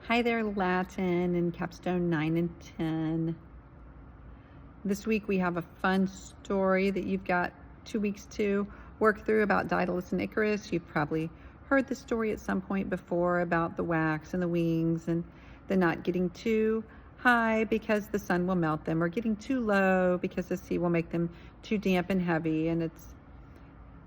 Hi there, Latin and Capstone 9 and 10. This week we have a fun story that you've got 2 weeks to work through about Daedalus and Icarus. You've probably heard the story at some point before about the wax and the wings and the not getting too high because the sun will melt them, or getting too low because the sea will make them too damp and heavy, and it's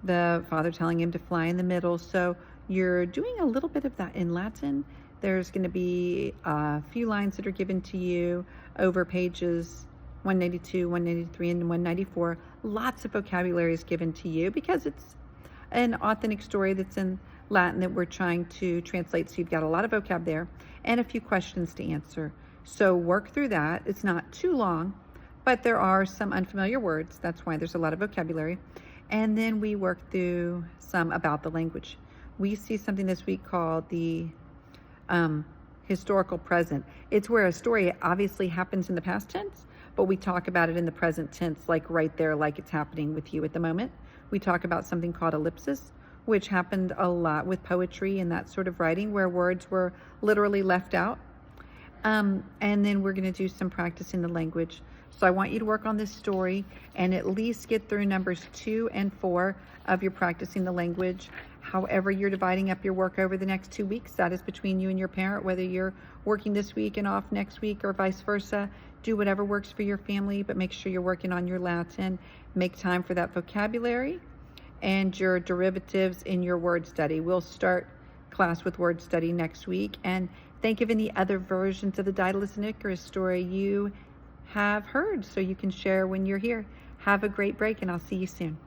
the father telling him to fly in the middle. So you're doing a little bit of that in Latin. There's going to be a few lines that are given to you over pages 192, 193, and 194. Lots of vocabulary is given to you because it's an authentic story that's in Latin that we're trying to translate. So you've got a lot of vocab there and a few questions to answer. So work through that. It's not too long, but there are some unfamiliar words. That's why there's a lot of vocabulary. And then we work through some about the language. We see something this week called the historical present. It's where a story obviously happens in the past tense, but we talk about it in the present tense, like right there, like it's happening with you at the moment. We talk about something called ellipsis, which happened a lot with poetry and that sort of writing where words were literally left out. And then we're going to do some practice in the language. So I want you to work on this story and at least get through numbers 2 and 4 of your practicing the language. However you're dividing up your work over the next 2 weeks, that is between you and your parent, whether you're working this week and off next week or vice versa. Do whatever works for your family, but make sure you're working on your Latin. Make time for that vocabulary and your derivatives in your word study. We'll start class with word study next week. And think of any other versions of the Daedalus and Icarus story you have heard so you can share when you're here. Have a great break, and I'll see you soon.